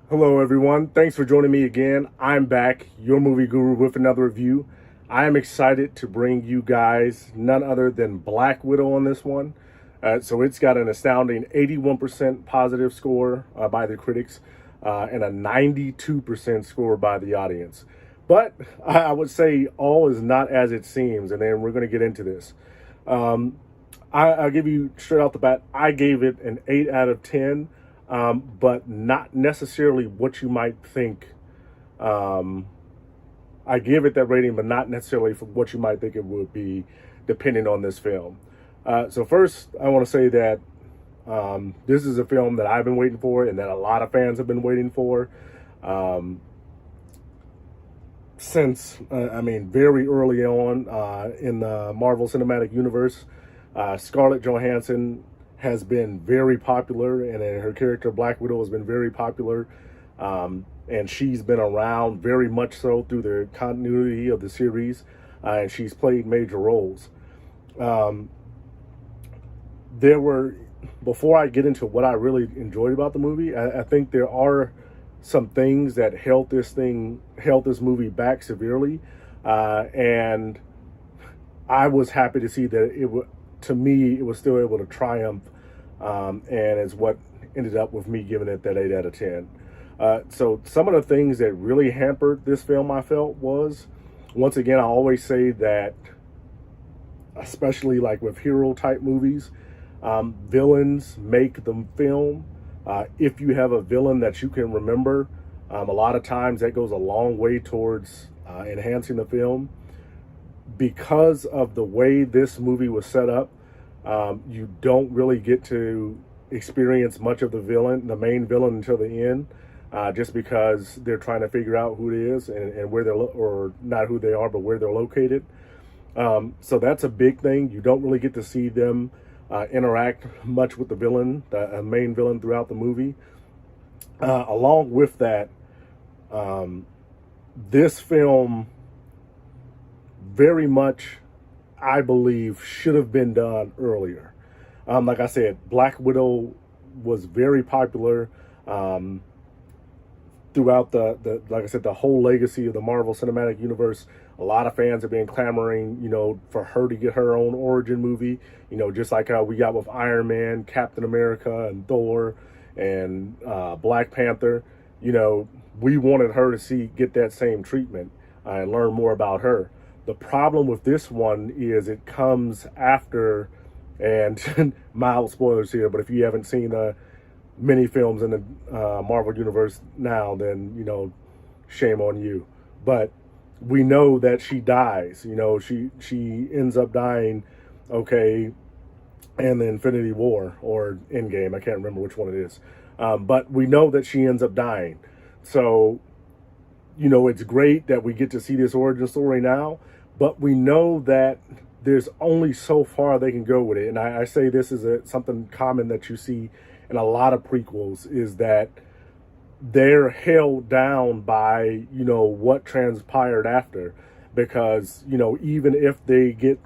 Hello, everyone. Thanks for joining me again. I'm back, your movie guru, with another review. I am excited to bring you guys none other than Black Widow on this one. So it's got an astounding 81% positive score by the critics and a 92% score by the audience. But I would say all is not as it seems, and then we're going to get into this. Um, I'll give you straight off the bat, I gave it an 8 out of 10, but not necessarily what you might think. Um, I give it that rating, but not necessarily for what you might think it would be, depending on this film. So first, I want to say that this is a film that I've been waiting for, and that a lot of fans have been waiting for um, since, very early on in the Marvel Cinematic Universe. Scarlett Johansson has been very popular, and her character Black Widow has been very popular. And she's been around very much so through the continuity of the series, and she's played major roles. Um, there were, before I get into what I really enjoyed about the movie, I think there are some things that held this movie back severely, and I was happy to see that to me, it was still able to triumph, and is what ended up with me giving it that 8 out of 10. So some of the things that really hampered this film, I felt, was, once again, I always say that, especially like with hero type movies, villains make the film. If you have a villain that you can remember, a lot of times that goes a long way towards enhancing the film. Because of the way this movie was set up, you don't really get to experience much of the main villain, until the end, just because they're trying to figure out who it is and where or not who they are, but where they're located. So that's a big thing. You don't really get to see them interact much with the villain, the main villain, throughout the movie. Along with that, this film very much, I believe, should have been done earlier. Like I said, Black Widow was very popular throughout like I said, the whole legacy of the Marvel Cinematic Universe. A lot of fans have been clamoring, for her to get her own origin movie. Just like how we got with Iron Man, Captain America, and Thor, and Black Panther. We wanted her to get that same treatment and learn more about her. The problem with this one is it comes after, and mild spoilers here, but if you haven't seen many films in the Marvel Universe now, then, shame on you. But we know that she dies. She ends up dying, okay, in the Infinity War or Endgame. I can't remember which one it is. But we know that she ends up dying. So, it's great that we get to see this origin story now, but we know that there's only so far they can go with it. And I say this is something common that you see in a lot of prequels, is that they're held down by, what transpired after. Because, even if they get,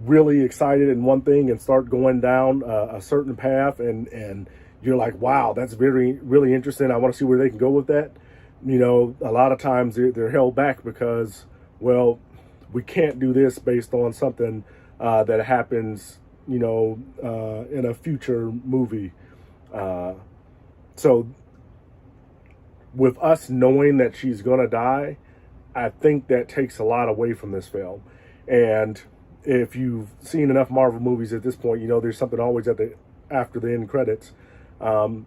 really excited in one thing and start going down a certain path, and you're like, wow, that's really interesting, I want to see where they can go with that. A lot of times they're held back because, well, we can't do this based on something that happens, in a future movie. So with us knowing that she's going to die, I think that takes a lot away from this film. And if you've seen enough Marvel movies at this point, there's something always after the end credits. And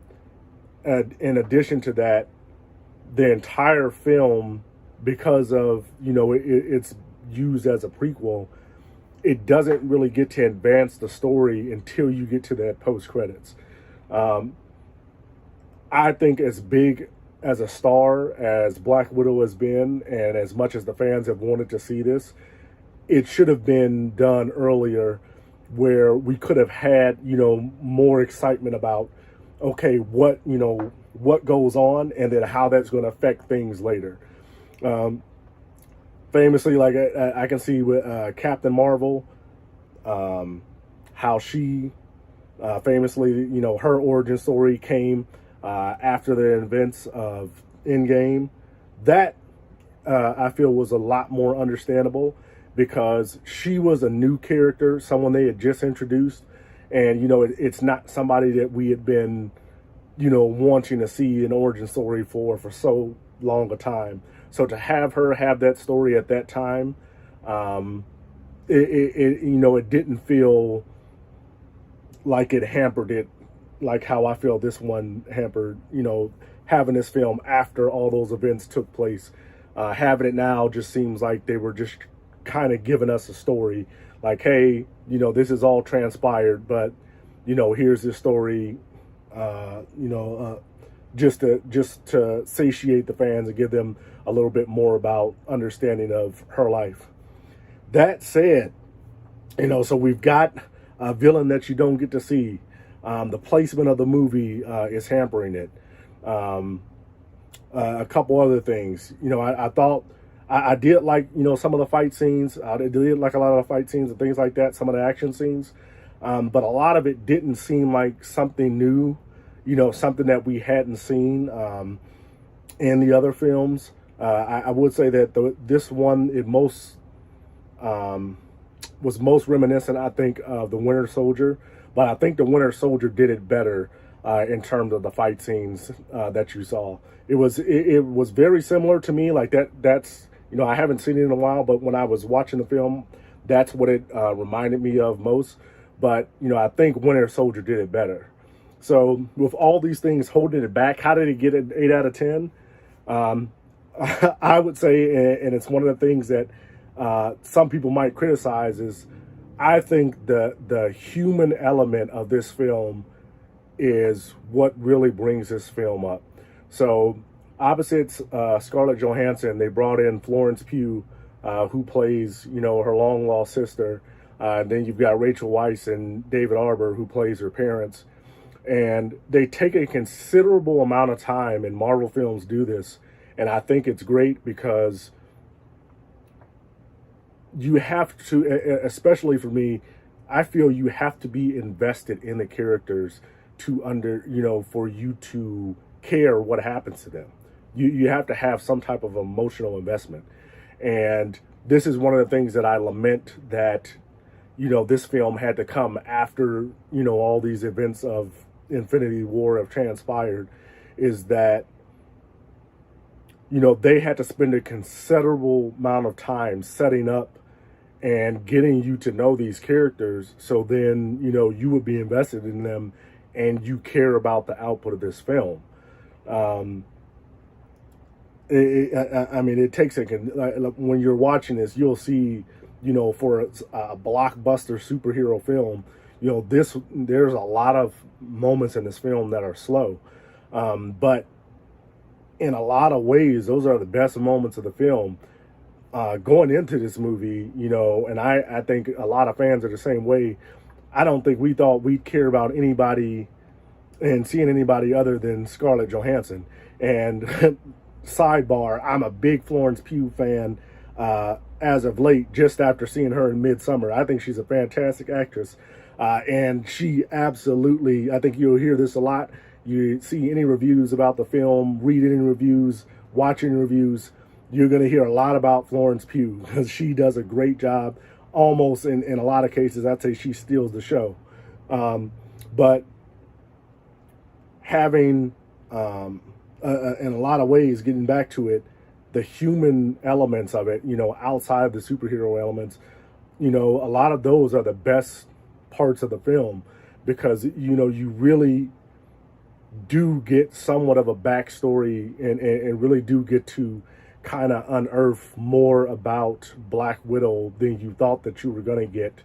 in addition to that, the entire film, because of, it's used as a prequel, it doesn't really get to advance the story until you get to that post credits. I think as big as a star as Black Widow has been, and as much as the fans have wanted to see this, it should have been done earlier, where we could have had, more excitement about, okay, what goes on, and then how that's going to affect things later. Famously, like I can see with Captain Marvel, how she famously, her origin story came after the events of Endgame. That I feel was a lot more understandable because she was a new character, someone they had just introduced, and it's not somebody that we had been wanting to see an origin story for so long a time. So to have her have that story at that time, it didn't feel like it hampered it, like how I feel this one hampered, having this film after all those events took place. Having it now just seems like they were just kind of giving us a story, like, hey, this is all transpired, but here's this story, just to satiate the fans and give them a little bit more about understanding of her life. That said, so we've got a villain that you don't get to see. The placement of the movie is hampering it. A couple other things. I thought I did like, some of the fight scenes. I did like a lot of the fight scenes and things like that, some of the action scenes. But a lot of it didn't seem like something new, something that we hadn't seen in the other films. I would say that this one, it was most reminiscent, I think, of the Winter Soldier. But I think the Winter Soldier did it better in terms of the fight scenes that you saw. It was very similar to me. Like that's I haven't seen it in a while, but when I was watching the film, that's what it reminded me of most. But I think Winter Soldier did it better. So with all these things holding it back, how did it get an 8 out of 10? I would say, and it's one of the things that some people might criticize, is I think the human element of this film is what really brings this film up. So opposites Scarlett Johansson, they brought in Florence Pugh, who plays, her long lost sister. Then you've got Rachel Weisz and David Harbour, who plays her parents. And they take a considerable amount of time, and Marvel films do this. And I think it's great because you have to, especially for me, I feel you have to be invested in the characters for you to care what happens to them. You have to have some type of emotional investment. And this is one of the things that I lament that, this film had to come after, all these events of Infinity War have transpired, is that, they had to spend a considerable amount of time setting up and getting you to know these characters. So then, you would be invested in them and you care about the output of this film. It takes when you're watching this, you'll see, for a blockbuster superhero film, there's a lot of moments in this film that are slow. But in a lot of ways, those are the best moments of the film. Going into this movie, and I think a lot of fans are the same way. I don't think we thought we'd care about anybody and seeing anybody other than Scarlett Johansson. And sidebar, I'm a big Florence Pugh fan as of late, just after seeing her in Midsummer. I think she's a fantastic actress. And she absolutely, I think you'll hear this a lot. You see any reviews about the film, read any reviews, watch any reviews, you're going to hear a lot about Florence Pugh because she does a great job. Almost in a lot of cases, I'd say she steals the show. But having, in a lot of ways, getting back to it, the human elements of it, outside the superhero elements, a lot of those are the best parts of the film because, you really do get somewhat of a backstory and really do get to kind of unearth more about Black Widow than you thought that you were going to get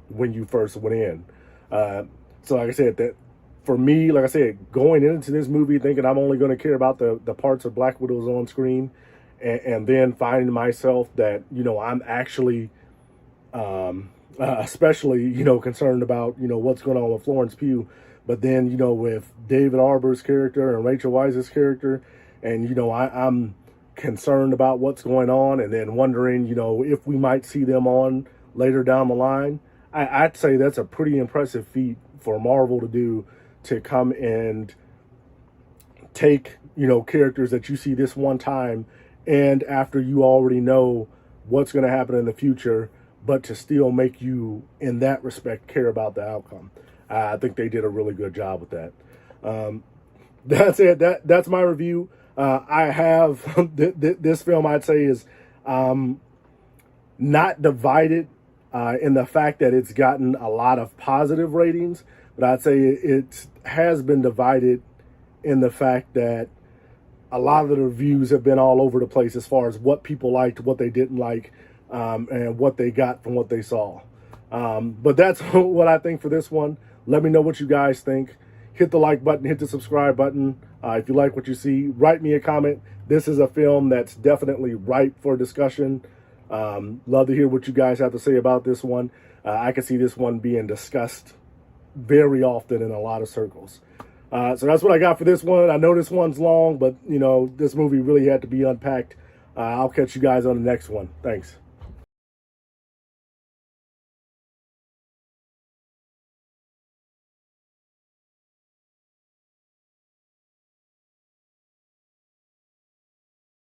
when you first went in. So like I said, that for me, like I said, going into this movie thinking I'm only going to care about the parts of Black Widow's on screen, and then finding myself that, I'm actually especially, concerned about, what's going on with Florence Pugh. But then, with David Harbour's character and Rachel Weisz's character, and, I'm concerned about what's going on, and then wondering, if we might see them on later down the line. I'd say that's a pretty impressive feat for Marvel to do, to come and take, you know, characters that you see this one time, and after you already know what's going to happen in the future, but to still make you, in that respect, care about the outcome. I think they did a really good job with that. That's it. That's my review. I have this film, I'd say, is not divided in the fact that it's gotten a lot of positive ratings, but I'd say it has been divided in the fact that a lot of the reviews have been all over the place as far as what people liked, what they didn't like, and what they got from what they saw. But that's what I think for this one. Let me know what you guys think. Hit the like button, hit the subscribe button. If you like what you see, write me a comment. This is a film that's definitely ripe for discussion. Love to hear what you guys have to say about this one. I can see this one being discussed very often in a lot of circles. So that's what I got for this one. I know this one's long, but, you know, this movie really had to be unpacked. I'll catch you guys on the next one. Thanks.